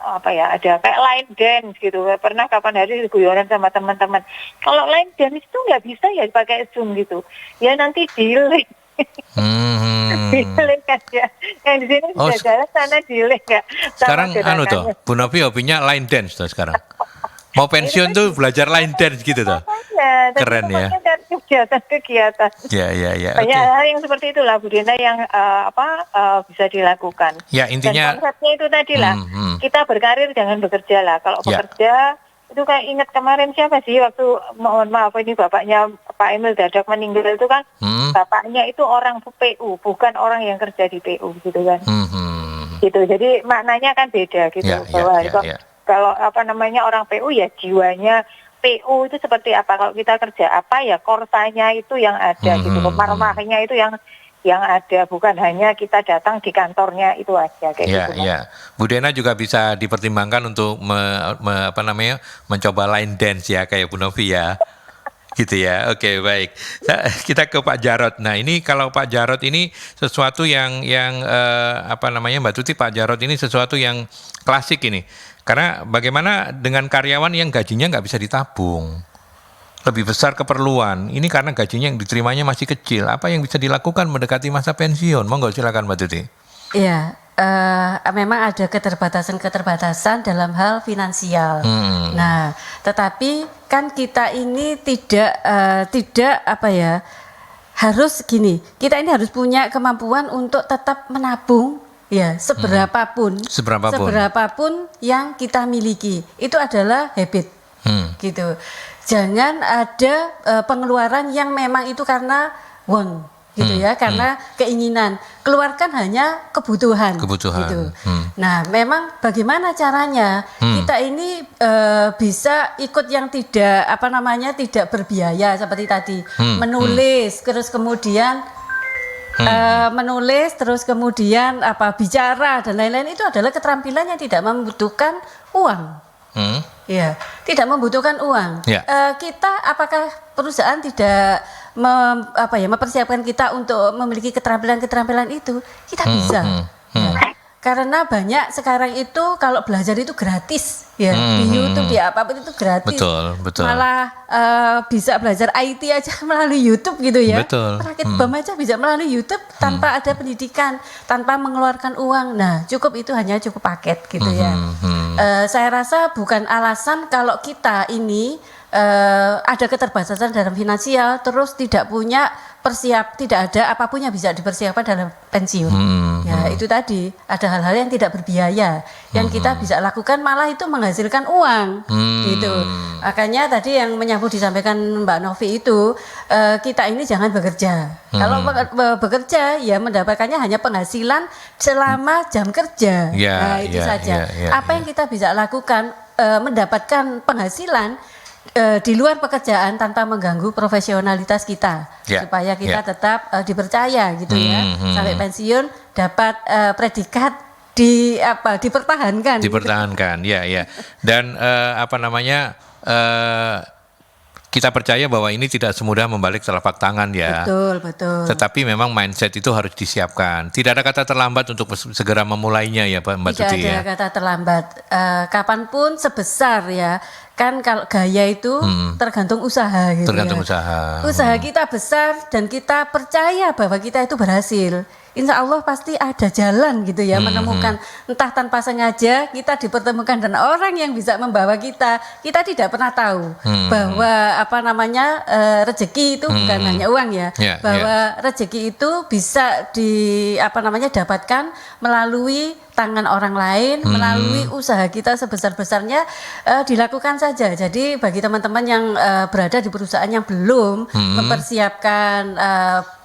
ada kayak line dance gitu. Pernah kapan hari guyonan sama teman-teman. Kalau line dance itu nggak bisa ya pakai Zoom gitu. Ya nanti delay. Delay aja. Yang di sini sudah jalan sana delay nggak. Sekarang Bu Novi hobinya line dance tuh sekarang. Mau pensiun tuh belajar line dance gitu tuh. Keren ya. Kegiatan. Banyak hal yang seperti itulah Bu Dena yang bisa dilakukan. Ya intinya. Dan konsepnya itu tadi lah. Kita berkarir jangan bekerja lah. Kalau bekerja itu kan ingat kemarin siapa sih waktu mohon maaf ini bapaknya Pak Emil Dadak meninggal itu kan bapaknya itu orang PU, bukan orang yang kerja di PU gitu kan. Gitu. Jadi maknanya kan beda gitu. Kalau orang PU ya jiwanya PU itu seperti apa, kalau kita kerja apa ya korsanya itu yang ada gitu, marmahnya itu yang ada, bukan hanya kita datang di kantornya itu aja kayak gitu. Bu Dena juga bisa dipertimbangkan untuk mencoba line dance ya kayak Bu Novi ya. Gitu ya. Oke, baik. Kita ke Pak Jarod. Nah, ini kalau Pak Jarod ini sesuatu yang apa namanya, Mbak Tuti, Pak Jarod ini sesuatu yang klasik ini. Karena bagaimana dengan karyawan yang gajinya nggak bisa ditabung, lebih besar keperluan. Ini karena gajinya yang diterimanya masih kecil. Apa yang bisa dilakukan mendekati masa pensiun? Monggo silakan Mbak Tuti. Iya, memang ada keterbatasan dalam hal finansial. Nah, tetapi kan kita ini tidak apa ya, harus gini. Kita ini harus punya kemampuan untuk tetap menabung, ya, seberapapun yang kita miliki. Itu adalah habit, gitu. Jangan ada pengeluaran yang memang itu karena want. Gitu ya, karena keinginan, keluarkan hanya kebutuhan. Gitu. Nah, memang bagaimana caranya kita ini bisa ikut yang tidak apa namanya, tidak berbiaya seperti tadi, menulis, terus kemudian menulis, terus kemudian apa, bicara dan lain-lain, itu adalah keterampilan yang tidak membutuhkan uang. Ya, tidak membutuhkan uang. Kita, apakah perusahaan tidak mempersiapkan kita untuk memiliki keterampilan itu? Kita bisa. Karena banyak sekarang itu kalau belajar itu gratis, ya, di YouTube, di apapun itu gratis. Betul. Malah bisa belajar IT aja melalui YouTube gitu ya. Rakit bom aja bisa melalui YouTube tanpa ada pendidikan, tanpa mengeluarkan uang. Nah, hanya cukup paket gitu ya. Saya rasa bukan alasan kalau kita ini ada keterbatasan dalam finansial, terus tidak punya tidak ada apapun yang bisa dipersiapkan dalam pensiun. Ya, itu tadi ada hal-hal yang tidak berbiaya yang kita bisa lakukan, malah itu menghasilkan uang, gitu. Makanya tadi yang menyambung disampaikan Mbak Novi itu, kita ini jangan bekerja. Kalau bekerja ya mendapatkannya hanya penghasilan selama jam kerja. Nah, itu saja. Apa yang kita bisa lakukan mendapatkan penghasilan di luar pekerjaan tanpa mengganggu profesionalitas kita, supaya kita tetap dipercaya gitu ya, sampai pensiun dapat predikat dipertahankan. Ya. Dan apa namanya, kita percaya bahwa ini tidak semudah membalik telapak tangan ya. Betul. Tetapi memang mindset itu harus disiapkan. Tidak ada kata terlambat untuk segera memulainya ya, Mbak Tuti ya. Tidak ada kata terlambat. Kapanpun sebesar ya. Kan kalau gaya itu tergantung usaha gitu. Usaha kita besar dan kita percaya bahwa kita itu berhasil, insya Allah pasti ada jalan gitu ya, menemukan, entah tanpa sengaja kita dipertemukan dengan orang yang bisa membawa kita tidak pernah tahu bahwa apa namanya, rezeki itu bukan hanya uang ya, bahwa rezeki itu bisa dapatkan melalui tangan orang lain, melalui usaha kita sebesar-besarnya, dilakukan saja. Jadi bagi teman-teman yang berada di perusahaan yang belum mempersiapkan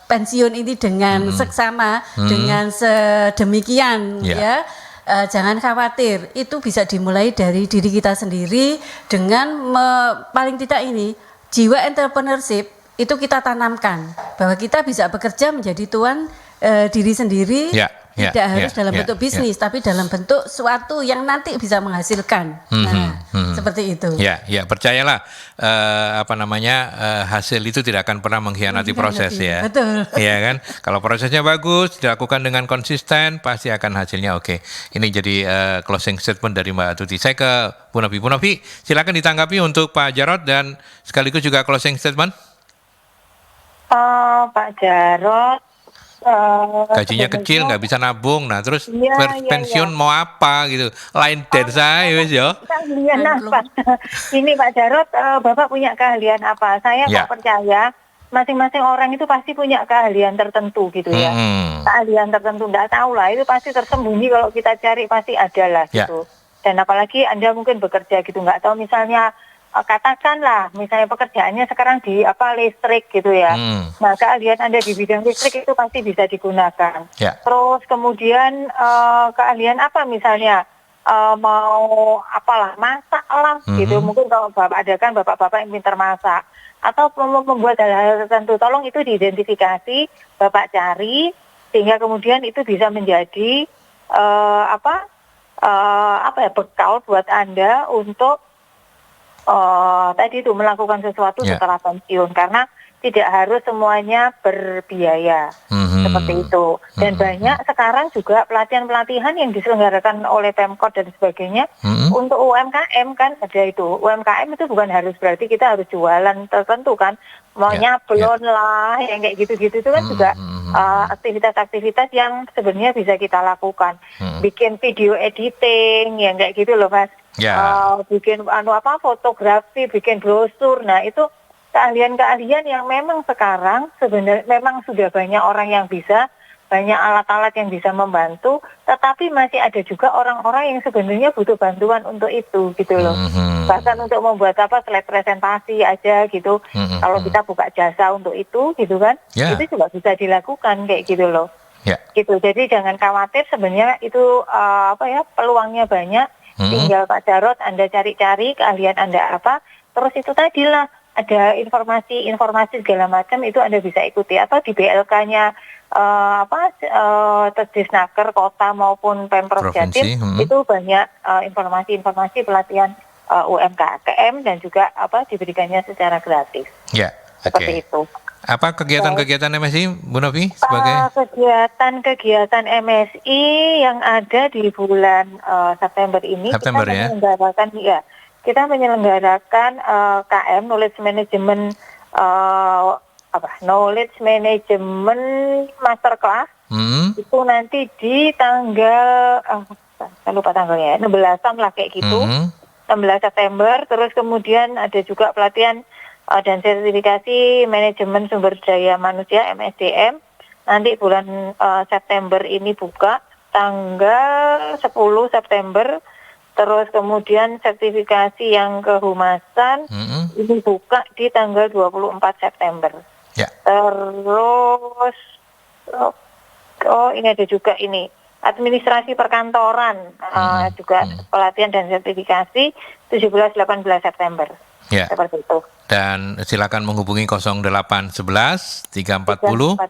pensiun ini dengan seksama, dengan sedemikian ya, jangan khawatir, itu bisa dimulai dari diri kita sendiri dengan paling tidak ini jiwa entrepreneurship itu kita tanamkan, bahwa kita bisa bekerja menjadi tuan diri sendiri. Tidak harus dalam bentuk bisnis, tapi dalam bentuk suatu yang nanti bisa menghasilkan. Seperti itu. Ya, percayalah, hasil itu tidak akan pernah mengkhianati proses ya. Betul. Iya kan? Kalau prosesnya bagus, dilakukan dengan konsisten, pasti akan hasilnya oke. Ini jadi closing statement dari Mbak Tuti. Saya ke Bu Novi. Bu Novi, silakan ditanggapi untuk Pak Jarod dan sekaligus juga closing statement. Pak Jarod, gajinya kecil, nggak bisa nabung, nah terus pensiun mau apa gitu, lain dari saya wes yo. Keahlian apa? Ini Pak Jarod, Bapak punya keahlian apa? Saya kok percaya masing-masing orang itu pasti punya keahlian tertentu gitu ya. Keahlian tertentu, nggak tahu lah, itu pasti tersembunyi, kalau kita cari pasti ada lah gitu. Dan apalagi Anda mungkin bekerja gitu, nggak tahu misalnya, katakanlah misalnya pekerjaannya sekarang di listrik gitu ya. Nah, keahlian Anda di bidang listrik itu pasti bisa digunakan. Terus kemudian keahlian apa misalnya, mau masak lah gitu. Mungkin kalau Bapak ada kan bapak-bapak yang pintar masak, atau membuat hal-hal tertentu, tolong itu diidentifikasi, Bapak cari, sehingga kemudian itu bisa menjadi bekal buat Anda untuk tadi itu melakukan sesuatu setelah pensiun, karena tidak harus semuanya berbiaya seperti itu. Dan banyak sekarang juga pelatihan-pelatihan yang diselenggarakan oleh Pemkot dan sebagainya untuk UMKM kan ada itu. UMKM itu bukan harus berarti kita harus jualan tertentu kan, mau nyablon lah, yang kayak gitu-gitu itu kan juga aktivitas-aktivitas yang sebenarnya bisa kita lakukan. Bikin video editing, yang kayak gitu loh Mas. Bikin fotografi, bikin brosur. Nah itu keahlian-keahlian yang memang sekarang sebenarnya memang sudah banyak orang yang bisa, banyak alat-alat yang bisa membantu, tetapi masih ada juga orang-orang yang sebenarnya butuh bantuan untuk itu gitu loh. Bahkan untuk membuat slide presentasi aja gitu. Kalau kita buka jasa untuk itu gitu kan, itu juga bisa dilakukan kayak gitu loh. Gitu. Jadi jangan khawatir, sebenarnya itu peluangnya banyak. Tinggal Pak Jarod Anda cari-cari keahlian Anda apa, terus itu tadilah ada informasi segala macam itu Anda bisa ikuti, atau di BLK-nya Disnaker kota maupun Pemprov Jatim itu banyak informasi-informasi pelatihan UMKM dan juga diberikannya secara gratis. Seperti itu. Apa kegiatan-kegiatan MSI, Bu Novi? Sebagai kegiatan MSI yang ada di bulan September ini, kita menyelenggarakan KM Knowledge Management Masterclass. Itu nanti di tanggal saya lupa tanggalnya, 16-an lah kayak gitu. 16 September. Terus kemudian ada juga pelatihan dan sertifikasi manajemen sumber daya manusia MSDM. Nanti bulan September ini buka tanggal 10 September. Terus kemudian sertifikasi yang kehumasan ini buka di tanggal 24 September. Terus ini ada juga ini administrasi perkantoran juga pelatihan dan sertifikasi 17-18 September. Seperti itu. Dan silakan menghubungi 0811 340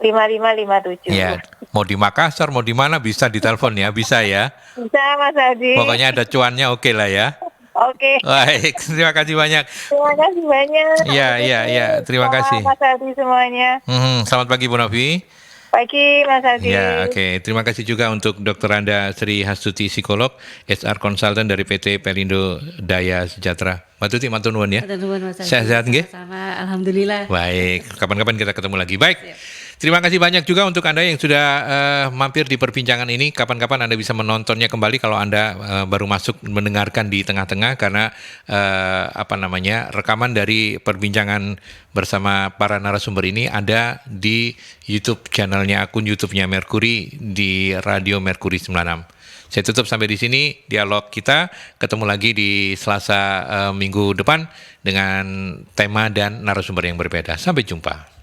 5557. Mau di Makassar, mau di mana bisa ditelepon ya, bisa ya. Bisa Mas Adi. Pokoknya ada cuannya oke lah ya. Oke. Baik, terima kasih banyak. Terima kasih banyak. Iya, terima kasih. Mas Adi semuanya. Selamat pagi Bu Novi. Pagi Mas Adi. Oke. Terima kasih juga untuk Dr. Anda Sri Hastuti, psikolog, HR Consultant dari PT Pelindo Daya Sejahtera. Mbak Tuti, matur nuwun ya. Sehat-sehat nggih? Sama, alhamdulillah. Baik, kapan-kapan kita ketemu lagi. Baik. Terima kasih banyak juga untuk Anda yang sudah mampir di perbincangan ini. Kapan-kapan Anda bisa menontonnya kembali kalau Anda baru masuk mendengarkan di tengah-tengah, karena rekaman dari perbincangan bersama para narasumber ini ada di YouTube channelnya, akun YouTube-nya Merkuri di Radio Merkuri 96. Saya tutup sampai di sini dialog kita. Ketemu lagi di Selasa minggu depan dengan tema dan narasumber yang berbeda. Sampai jumpa.